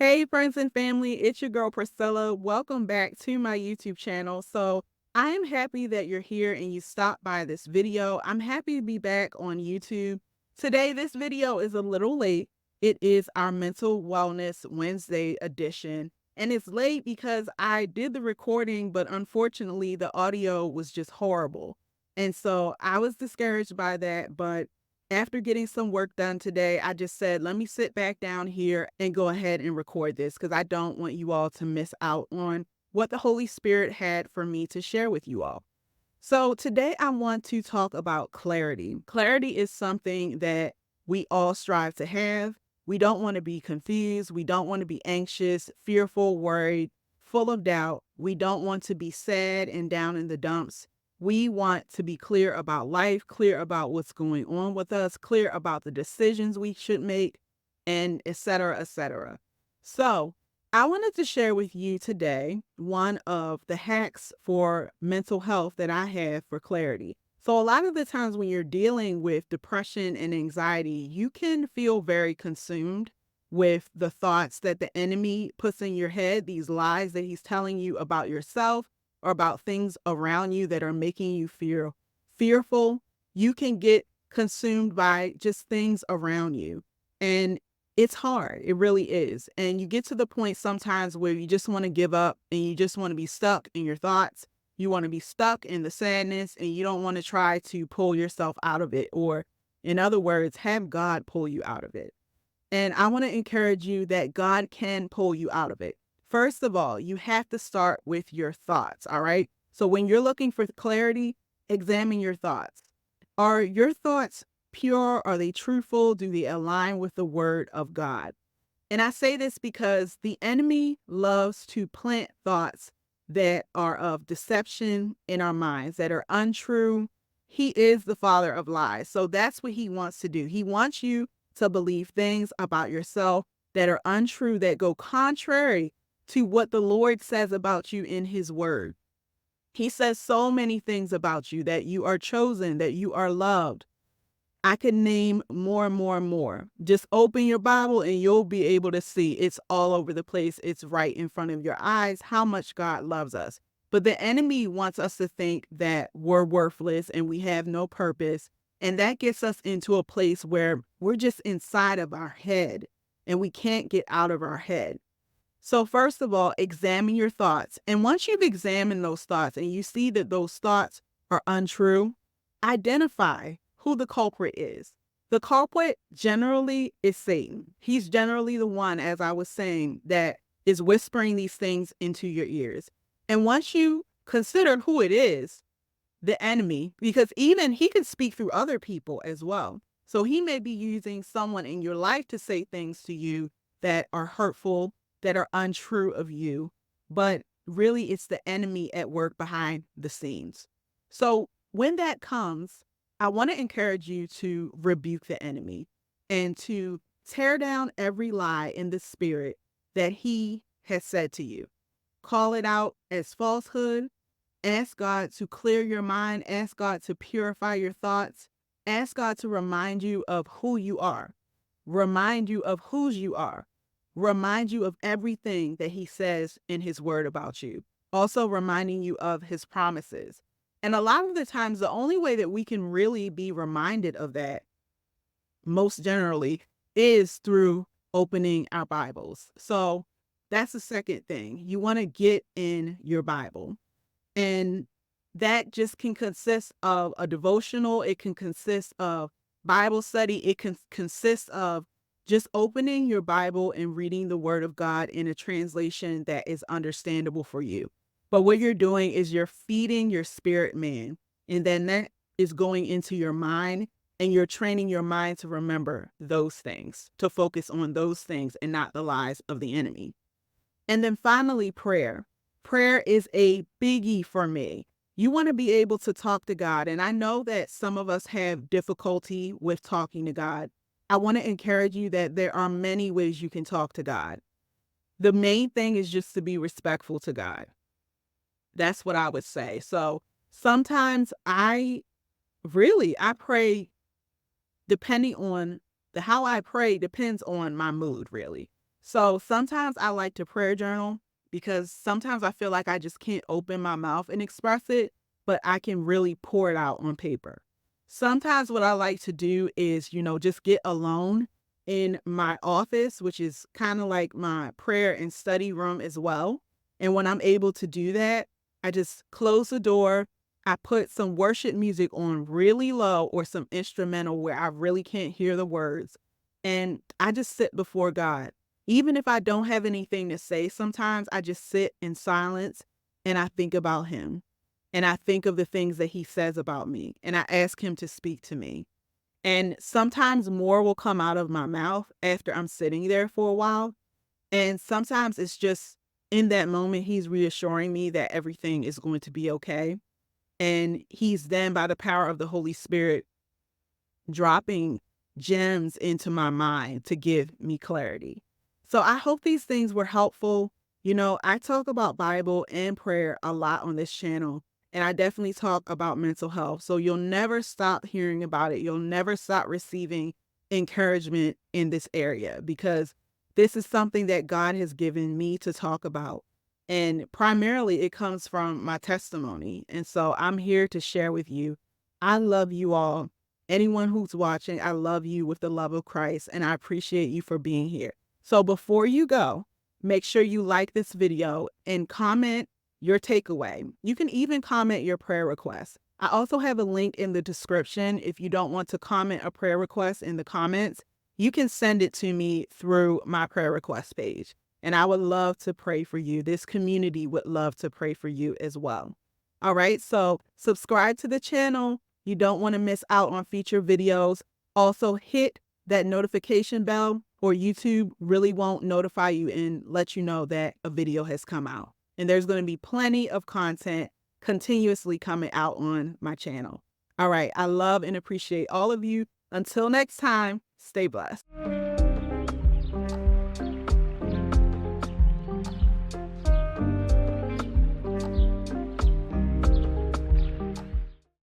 Hey, friends and family, it's your girl Priscilla. Welcome back to my YouTube channel. I am happy that you're here and you stopped by this video. I'm happy to be back on YouTube. Today, this video is a little late. It is our Mental Wellness Wednesday edition. And it's late because I did the recording, but unfortunately, the audio was just horrible. And so I was discouraged by that, but after getting some work done today, I just said, let me sit back down here and go ahead and record this because I don't want you all to miss out on what the Holy Spirit had for me to share with you all. So today I want to talk about clarity. Clarity is something that we all strive to have. We don't want to be confused. We don't want to be anxious, fearful, worried, full of doubt. We don't want to be sad and down in the dumps. We want to be clear about life, clear about what's going on with us, clear about the decisions we should make, and et cetera, et cetera. So I wanted to share with you today one of the hacks for mental health that I have for clarity. So a lot of the times when you're dealing with depression and anxiety, you can feel very consumed with the thoughts that the enemy puts in your head, these lies that he's telling you about yourself or about things around you that are making you feel fearful. You can get consumed by just things around you. And it's hard. It really is. And you get to the point sometimes where you just want to give up and you just want to be stuck in your thoughts. You want to be stuck in the sadness and you don't want to try to pull yourself out of it. Or, in other words, have God pull you out of it. And I want to encourage you that God can pull you out of it. First of all, you have to start with your thoughts. All right. So when you're looking for clarity, examine your thoughts. Are your thoughts pure? Are they truthful? Do they align with the word of God? And I say this because the enemy loves to plant thoughts that are of deception in our minds, that are untrue. He is the father of lies. So that's what he wants to do. He wants you to believe things about yourself that are untrue, that go contrary to what the Lord says about you in his word. He says so many things about you, that you are chosen, that you are loved. I could name more and more and more. Just open your Bible and you'll be able to see it's all over the place. It's right in front of your eyes how much God loves us. But the enemy wants us to think that we're worthless and we have no purpose. And that gets us into a place where we're just inside of our head and we can't get out of our head. So first of all, examine your thoughts. And once you've examined those thoughts and you see that those thoughts are untrue, identify who the culprit is. The culprit generally is Satan. He's generally the one, as I was saying, that is whispering these things into your ears. And once you consider who it is, the enemy, because even he can speak through other people as well. So he may be using someone in your life to say things to you that are hurtful, that are untrue of you, but really it's the enemy at work behind the scenes. So when that comes, I want to encourage you to rebuke the enemy and to tear down every lie in the spirit that he has said to you. Call it out as falsehood. Ask God to clear your mind. Ask God to purify your thoughts. Ask God to remind you of who you are. Remind you of whose you are. Remind you of everything that he says in his word about you. Also reminding you of his promises. And a lot of the times, the only way that we can really be reminded of that, most generally, is through opening our Bibles. So that's the second thing. You want to get in your Bible. And that just can consist of a devotional. It can consist of Bible study. It can consist of just opening your Bible and reading the Word of God in a translation that is understandable for you. But what you're doing is you're feeding your spirit man. And then that is going into your mind and you're training your mind to remember those things, to focus on those things and not the lies of the enemy. And then finally, prayer. Prayer is a biggie for me. You want to be able to talk to God. And I know that some of us have difficulty with talking to God. I want to encourage you that there are many ways you can talk to God. The main thing is just to be respectful to God. That's what I would say. So sometimes I pray depending on how I pray depends on my mood, really. So sometimes I like to prayer journal because sometimes I feel like I just can't open my mouth and express it, but I can really pour it out on paper. Sometimes what I like to do is, just get alone in my office, which is kind of like my prayer and study room as well. And when I'm able to do that, I just close the door. I put some worship music on really low or some instrumental where I really can't hear the words. And I just sit before God. Even if I don't have anything to say, sometimes I just sit in silence and I think about him. And I think of the things that he says about me. And I ask him to speak to me. And sometimes more will come out of my mouth after I'm sitting there for a while. And sometimes it's just in that moment, he's reassuring me that everything is going to be okay. And he's then, by the power of the Holy Spirit, dropping gems into my mind to give me clarity. So I hope these things were helpful. I talk about Bible and prayer a lot on this channel, and I definitely talk about mental health. So you'll never stop hearing about it. You'll never stop receiving encouragement in this area because this is something that God has given me to talk about. And primarily it comes from my testimony. And so I'm here to share with you. I love you all. Anyone who's watching, I love you with the love of Christ, and I appreciate you for being here. So before you go, make sure you like this video and comment your takeaway. You can even comment your prayer request. I also have a link in the description. If you don't want to comment a prayer request in the comments, you can send it to me through my prayer request page. And I would love to pray for you. This community would love to pray for you as well. All right, so subscribe to the channel. You don't want to miss out on future videos. Also, hit that notification bell or YouTube really won't notify you and let you know that a video has come out. And there's going to be plenty of content continuously coming out on my channel. All right, I love and appreciate all of you. Until next time, stay blessed.